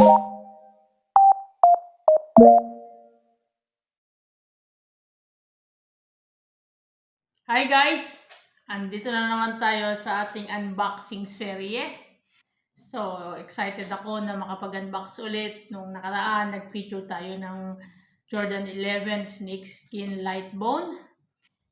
Hi guys! Andito na naman tayo sa ating unboxing serye. So, excited ako na makapag-unbox ulit. Nung nakaraan, nag-feature tayo ng Jordan 11 Snakeskin Light Bone.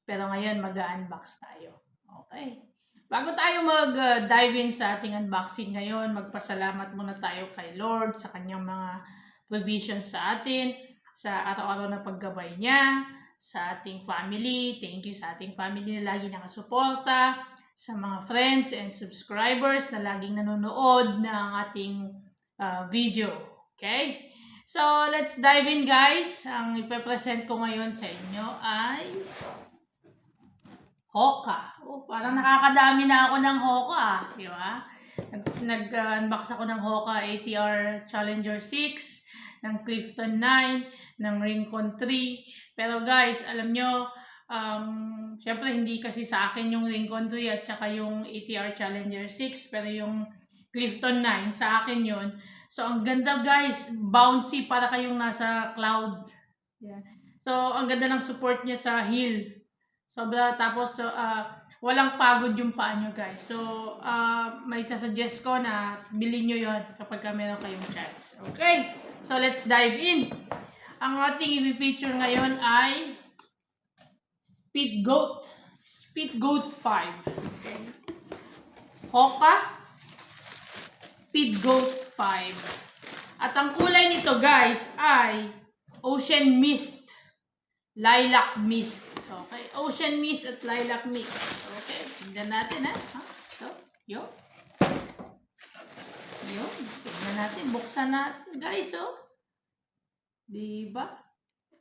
Pero ngayon, mag-unbox tayo. Okay. Bago tayo mag-dive in sa ating unboxing ngayon, magpasalamat muna tayo kay Lord sa kanyang mga provisions sa atin, sa araw-araw na paggabay niya, sa ating family. Thank you sa ating family na lagi nakasuporta, sa mga friends and subscribers na laging nanonood ng ating video. Okay? So, let's dive in guys. Ang ipe-present ko ngayon sa inyo ay Hoka. Oh, parang nakakadami na ako ng Hoka, di ba? Nag-unbox ako ng Hoka ATR Challenger 6, ng Clifton 9, ng Rincon 3. Pero guys, alam nyo, syempre hindi kasi sa akin yung Rincon 3 at saka yung ATR Challenger 6, pero yung Clifton 9, sa akin yun. So, ang ganda guys, bouncy para kayong nasa cloud. Yeah. So, ang ganda ng support niya sa heel. Sobra, tapos walang pagod yung paa nyo guys. So, may sasuggest ko na bilhin nyo yon kapag meron kayong chance. Okay, so let's dive in. Ang ating i-feature ngayon ay Speed Goat. Speed Goat 5. Okay. Hoka Speed Goat 5. At ang kulay nito guys ay Ocean Mist. Lilac Mist. Okay. Ocean Mist at Lilac Mist. Okay. Tignan natin ha. So, yun. Yun. Tignan natin. Buksan natin guys. Oh. Diba?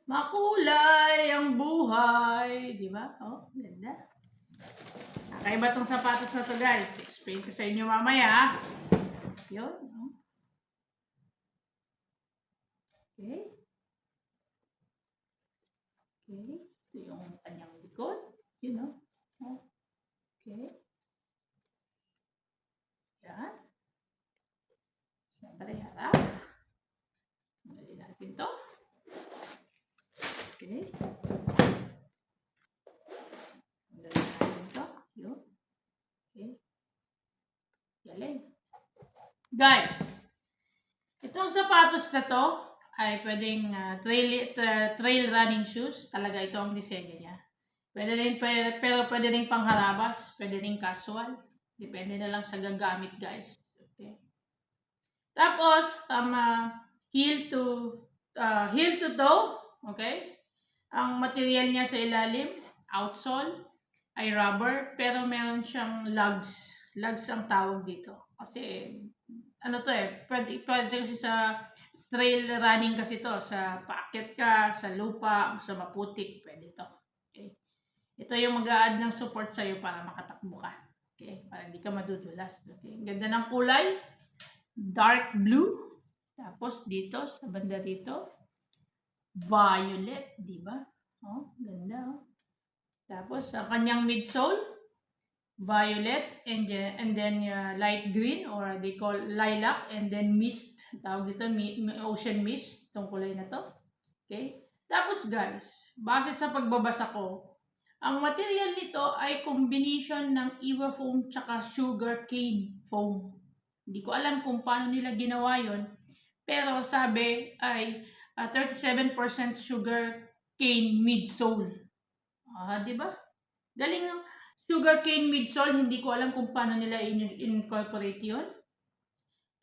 Makulay ang buhay. Diba? Oh, ganda. Kakaiba tong sapatos na to guys. Explain ko sa inyo mamaya. Yun. Okay. Okay. Ito yung kanyang likod. You know. Okay. Yan. Siyempre harap. Mali natin to. Okay. Mali natin to. Yun. Okay. Galing. Guys, itong sapatos na to ay pwedeng trail running shoes. Talaga ito ang disenyo niya. Pwede rin, pero pwede rin pangharabas, pwede rin casual. Depende na lang sa gagamit guys. Okay. Tapos, heel to toe, okay? Ang material niya sa ilalim, outsole, ay rubber, pero meron siyang lugs. Lugs ang tawag dito. Kasi, ano to pwede kasi sa trail running kasi to. Sa paakyat ka, sa lupa, sa maputik, pwede to. Okay. Ito yung mag-a-add ng support sa'yo para makatakbo ka. Okay, para hindi ka madudulas. Okay. Ganda ng kulay. Dark blue. Tapos dito, sa banda dito, violet, di ba? Oh, ganda. Oh. Tapos sa kanyang midsole, violet, and then light green, or they call lilac, and then mist. Tawag dito, ocean mist, itong kulay na to. Okay? Tapos guys, base sa pagbabasa ko, ang material nito ay combination ng Eva foam tsaka sugar cane foam. Hindi ko alam kung paano nila ginawa yon, pero sabi ay 37% sugar cane midsole. Di ba? Galing ng sugar cane midsole, hindi ko alam kung paano nila incorporate yon.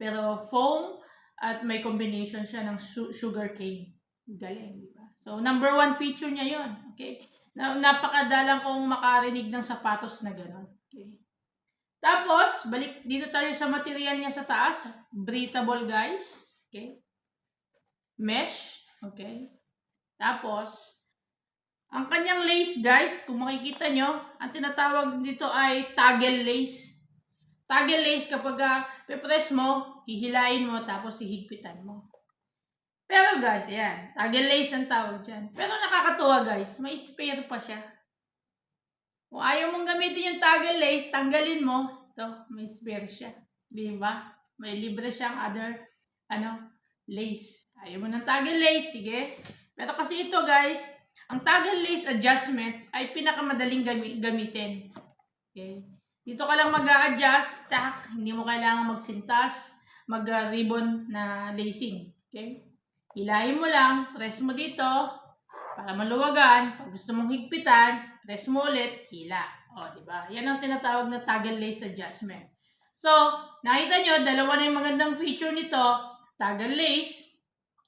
Pero foam at may combination siya ng sugar cane. Galing, di ba? So, number 1 feature niya yon. Okay? Napakadalang kong makarinig ng sapatos na gano'n. Okay? Tapos, balik dito tayo sa material niya sa taas. Breathable, guys. Okay? Mesh. Okay? Tapos, ang kanyang lace, guys, kung makikita nyo, ang tinatawag dito ay toggle lace. Toggle lace, kapag pe-press mo, hihilain mo, tapos hihigpitan mo. Pero guys, yan. Toggle lace ang tawag dyan. Pero nakakatuwa guys, may spare pa siya. Kung ayaw mong gamitin yung toggle lace, tanggalin mo. Ito, may spare siya. Diba? May libre siyang other, lace. Ayaw mo ng toggle lace, sige. Pero kasi ito guys, ang toggle lace adjustment ay pinakamadaling gamitin. Okay? Dito ka lang mag-a-adjust, hindi mo kailangan magsintas, mag-ribbon na lacing. Okay? Hilahin mo lang, press mo dito, para maluwagan. Pag gusto mong higpitan, press mo ulit, hila. O, diba? Yan ang tinatawag na toggle lace adjustment. So, nakita nyo, dalawa na yung magandang feature nito. Toggle lace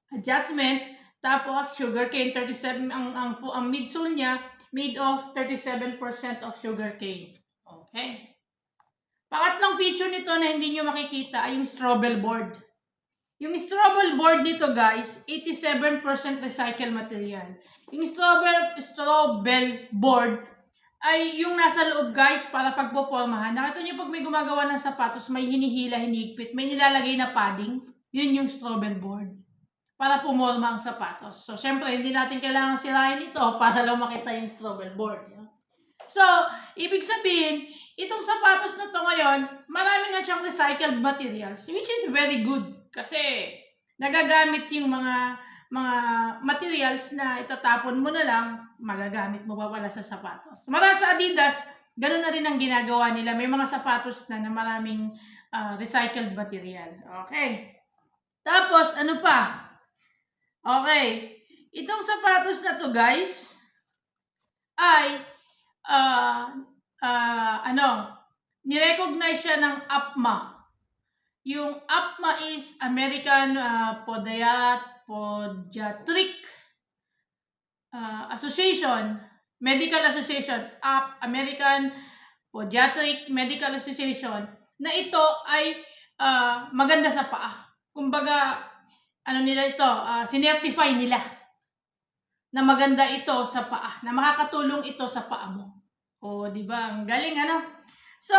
adjustment, tapos sugarcane, 37, ang midsole niya, made of 37% of sugarcane. Okay. Pangatlong feature nito na hindi nyo makikita ay yung Strobel board. Yung Strobel board nito guys, 87% recycled material. Yung Strobel board ay yung nasa loob guys para pagpopormahan. Nakita nyo pag may gumagawa ng sapatos, may hinihila, hinihigpit, may nilalagay na padding. Yun yung Strobel board. Para pumorma ang sapatos. So, syempre, hindi natin kailangan sirain ito para lang makita yung Strobel board. So, ibig sabihin, itong sapatos na to ngayon, marami na siyang recycled materials, which is very good. Kasi, nagagamit yung mga materials na itatapon mo na lang, magagamit mo pa pala sa sapatos. Mara sa Adidas, ganun na rin ang ginagawa nila. May mga sapatos na maraming recycled material. Okay. Tapos, ano pa? Okay. Itong sapatos na to guys, ay, nirecognize siya ng APMA. Yung APMA is American Podiatric Association, Medical Association, American Podiatric Medical Association, na ito ay maganda sa paa. Kumbaga, nila ito, sinertify nila na maganda ito sa paa, na makakatulong ito sa paa mo. O, di ba? Ang galing, So,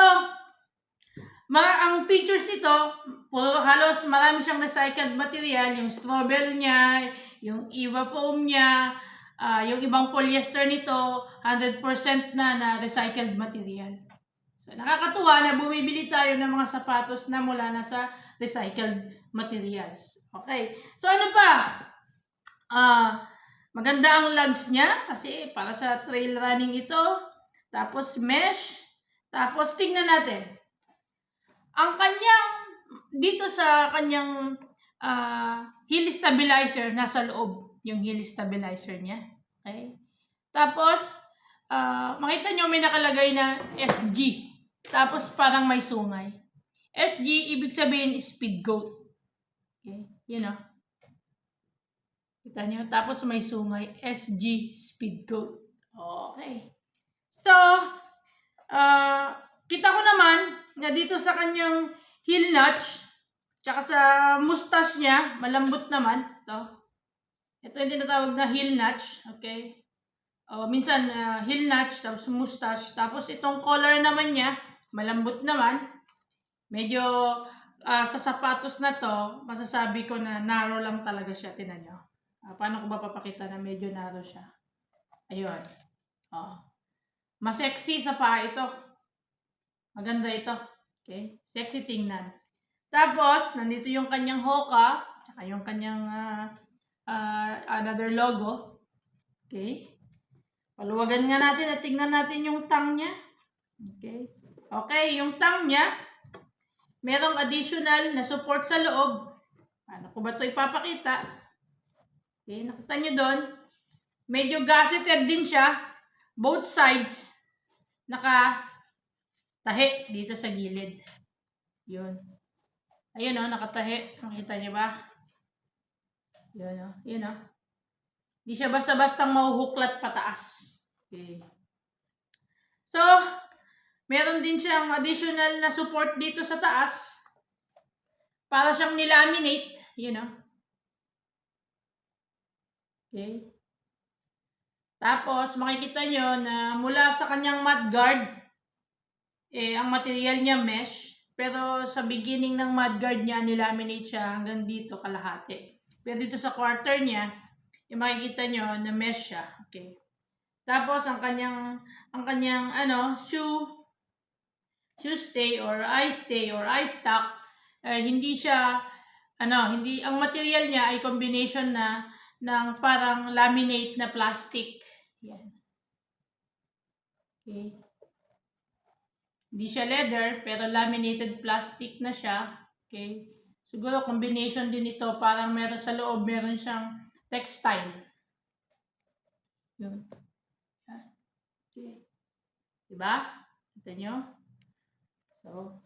ang features nito, halos marami siyang recycled material, yung Strobel niya, yung Eva foam niya, yung ibang polyester nito, 100% na recycled material. So, nakakatuwa na bumibili tayo ng mga sapatos na mula na sa recycled materials. Okay. So, ano pa? Maganda ang lugs niya kasi para sa trail running ito. Tapos, mesh. Tapos, tingnan natin. Ang kanyang, dito sa kanyang heel stabilizer, nasa loob yung heel stabilizer niya. Okay? Tapos, makita nyo may nakalagay na SG. Tapos, parang may sungay. SG, ibig sabihin is speed goat. Okay? Kita nyo? Tapos, may sungay. SG, speed goat. Okay. So, kita ko naman na dito sa kanyang heel notch, tsaka sa mustache niya, malambot naman. Ito yung tinatawag na heel notch. Okay. Minsan, heel notch, tapos mustache. Tapos itong collar naman niya, malambot naman. Medyo sa sapatos na to, masasabi ko na narrow lang talaga siya. Tingnan nyo. Paano ko ba papakita na medyo narrow siya? Ayun. Mas sexy sa paa ito. Maganda ito. Okay? Sexy tingnan. Tapos, nandito yung kanyang Hoka, tsaka yung kanyang another logo. Okay? Paluwagan nga natin at tingnan natin yung tongue niya. Okay? Okay, yung tongue niya, merong additional na support sa loob. Paano ko ba ito ipapakita? Okay, nakita nyo doon. Medyo gusseted din siya. Both sides, nakatahi dito sa gilid. Yun. Ayun nakatahi. Makita nyo ba? Yun Yun Hindi siya basta-bastang mahuhuklat pataas. Okay. So, meron din siyang additional na support dito sa taas. Para siyang nilaminate. Okay. Tapos, makikita nyo na mula sa kanyang mudguard, ang material niya mesh. Pero sa beginning ng mudguard niya, nilaminate siya hanggang dito kalahati. Pero dito sa quarter niya, makikita nyo na mesh siya. Okay. Tapos, ang kanyang shoe stay or eye stock, hindi siya hindi, ang material niya ay combination na ng parang laminate na plastic. Yan. Okay. Hindi siya leather, pero laminated plastic na siya. Okay. Siguro combination din ito, parang meron sa loob, meron siyang textile. Yun. Okay. Diba? Kita nyo? So,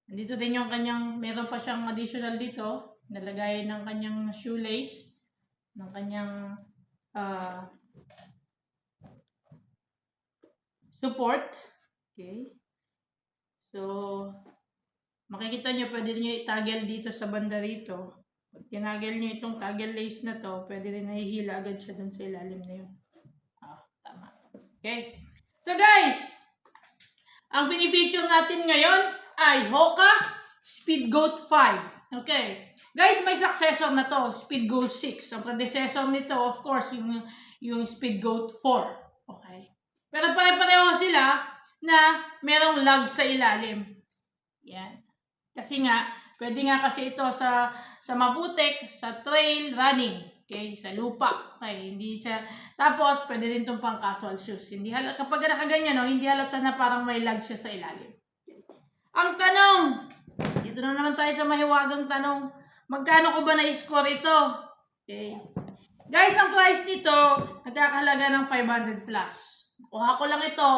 nandito din yung kanyang, meron pa siyang additional dito, nalagay ng kanyang shoelace, ng kanyang support. Okay. So, makikita nyo, pwede nyo itagel dito sa banda rito. Pag tinagel nyo itong tagel lace na to, pwede rin nahihila agad siya dun sa ilalim na yun. Tama. Okay. So guys, ang pinifeature natin ngayon ay Hoka Speedgoat 5. Okay. Guys, may successor na to, Speedgoat 6. Ang predecessor nito, of course, yung Speedgoat 4. Okay. Pero pare-pareho sila na merong lug sa ilalim. Yan. Kasi nga, pwede nga kasi ito sa maputik, sa trail running, okay, sa lupa. Okay, hindi siya. Tapos pwede din itong pang casual shoes. Hindi halata kapag nakaganyan, no, hindi halata na parang may lug siya sa ilalim. Okay. Ang tanong, dito na naman tayo sa mahiwagang tanong. Magkano ko ba na-score ito? Okay. Guys, ang price nito nagkakahalaga ng 500 plus. Kuha ko lang ito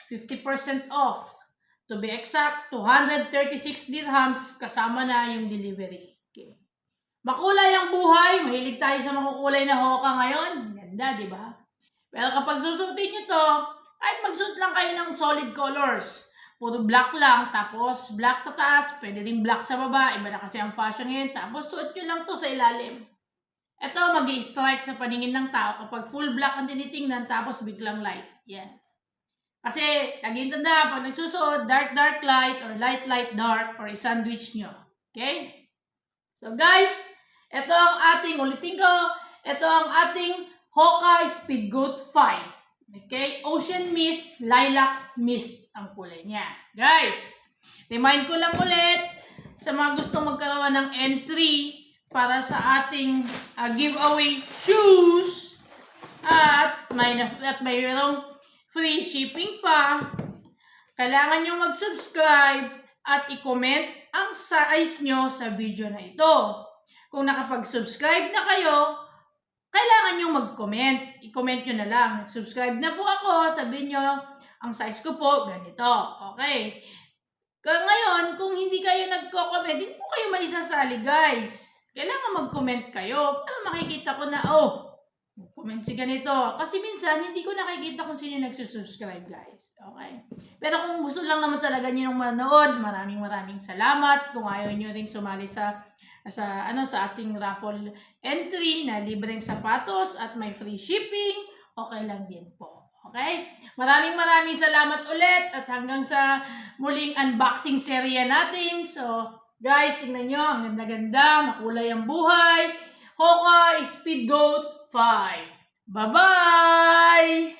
50% off. To be exact, 236 dirhams kasama na yung delivery. Okay. Makulay ang buhay. Mahilig tayo sa makukulay na Hoka ngayon. Ganda, di ba? Pero kapag susutin nyo to, kahit magsuot lang kayo ng solid colors. Puro black lang, tapos black sa taas, pwede din black sa baba. Iba na kasi ang fashion ngayon. Tapos suot nyo lang to sa ilalim. Ito, mag-i-strike sa paningin ng tao kapag full black ang tinitingnan, tapos biglang light. Yan. Kasi, laging tanda, pag nagsusuot, dark light, or light dark, or i-sandwich nyo. Okay? So guys, ito ang ating, ulitin ko, ito ang ating Hoka Speedgoat 5. Okay? Ocean Mist, Lilac Mist ang kulay niya. Guys, remind ko lang ulit sa mga gustong magkaroon ng entry para sa ating giveaway shoes at mayroong free shipping pa. Kailangan nyo mag-subscribe at i-comment ang size nyo sa video na ito. Kung nakapag-subscribe na kayo, kailangan nyo mag-comment. I-comment nyo na lang. Nag-subscribe na po ako. Sabihin nyo, ang size ko po, ganito. Okay. Ngayon, kung hindi kayo nagko-comment, hindi po kayo maisasali, guys. Kailangan mag-comment kayo para makikita ko na, comment si ganito. Kasi minsan, hindi ko nakikita kung sino nagsusubscribe, guys. Okay? Pero kung gusto lang naman talaga nyo nung manood, maraming salamat. Kung ayaw nyo rin sumali sa ating raffle entry na libreng sapatos at may free shipping, okay lang din po. Okay? Maraming salamat ulit at hanggang sa muling unboxing serya natin. So, guys, tingnan nyo, ang ganda-ganda, makulay ang buhay. Hoka Speedgoat 5. Bye-bye!